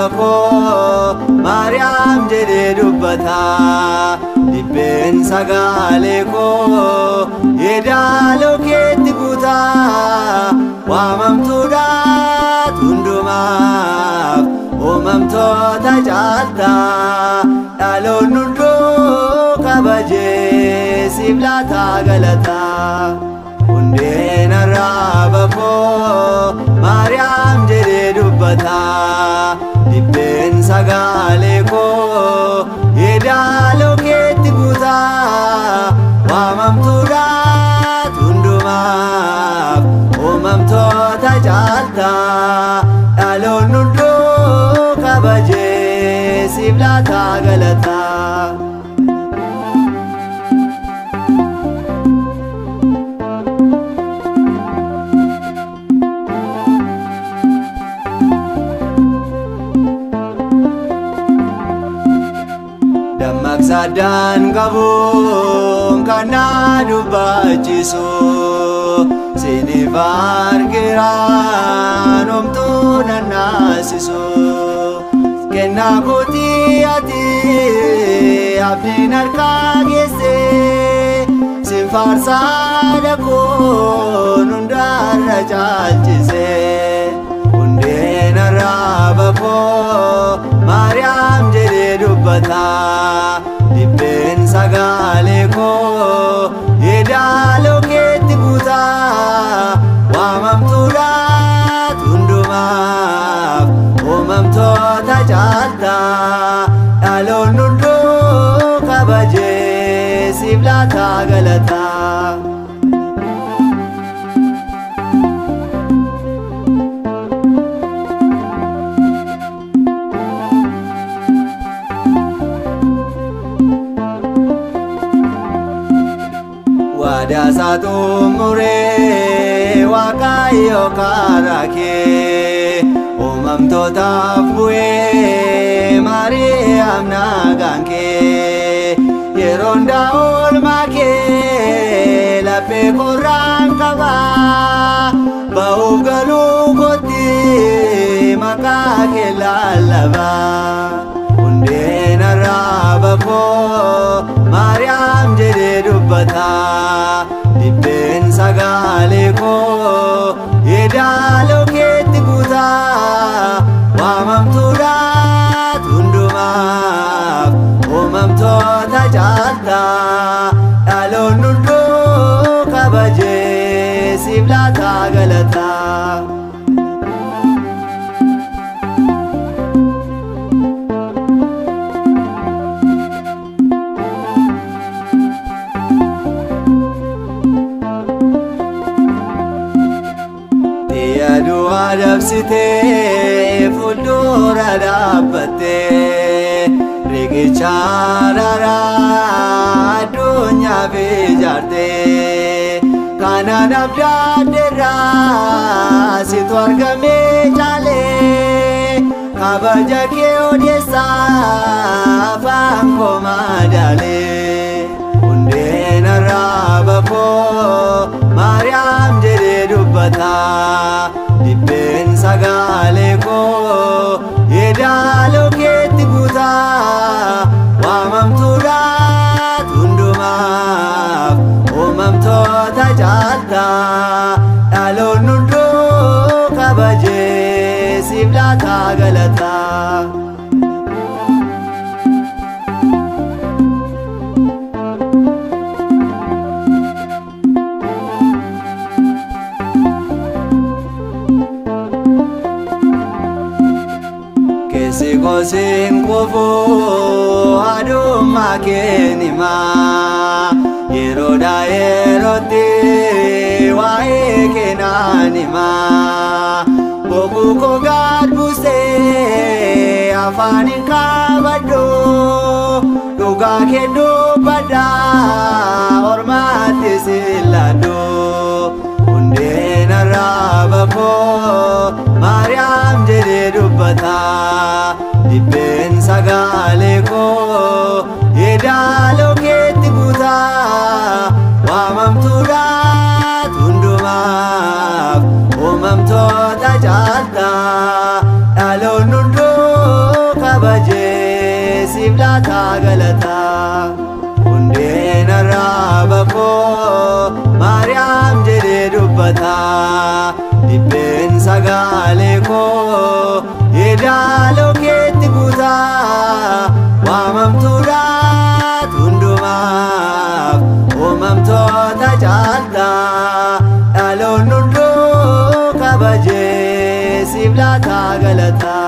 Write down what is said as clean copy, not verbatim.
bako Mariam jede dubbata Dibben sagale ko Yedalo ketti guta Wamamtuda tundumaaf Umamtoota caalta Dhaloon hunduu kabajee siif laata galata Hundeen arraaba koo Mariam jedhee dubbata Dibben sagale koo Yedaaloo keetti guuta Waamamtuudha hundumaaf Uumamtoota caalta Dhaloon hunduu kabajee siif laata galata Sadan gabung kana dubachisu sini vargiran omtu nanasisu kenna kuti ati abdin arkagese sin farsa dakon undara chalchise unden arabako Mariam jede dubbata Dibben sagale ko Yedaaloo keetti guuta Waamamtuudha hundumaaf Uumamtoota caalta Dhaloon hunduu kabajee siif laata galata Wadaasatu muree Waaqayyo karaa kee Uumamtootaaf bu'ee Mariam nagaan kee Yeroon oolmaa kee laphee korraan qabaa Ba'uuf galuu kootti maqaa kee lallabaa Hundeen arraaba koo Mariam jedhee dubbata Dibben sagale ko Yedaaloo keetti guuta Waamamtuudha hundumaaf Uumamtoota caalta Dhaloon hunduu kabajee siif laata galata Adabsitee fuuldura dhaabbattee riqicha araraa addunyaaf ijaartee kanaan abdaadheerraa situ argamee caalee kabaja kee odeessaa afaan koo madaalee hundeen arraaba koo Mariam jedhee dubbata Dibben sagale ko Yedaaloo keetti guuta Waamamtuudha hundumaaf Uumamtoota caalta Dhaloon hunduu kabajee siif laata galata Sin kufu aduma kenima Yeroda yeroti wae kenanima Boku ko gad buse afani kabado Duga kedo bada ormati silado Hundeen arraaba ko Mariam jedhee dubbata Dibben sagale ko Yedaaloo keetti guuta Waamamtuudha hundumaaf Uumamtoota caalta Dhaloon hunduu kabajee siif laata galata. Hundeen arraaba koo Maariyaam jedhee dubbata. Dibbeen sagalee koo yeedaloo keetti guuta. Waamamtuudhaat hundumaaf uumamtoota caalta. Dhaloonni hunduu kabajee siif laata galata.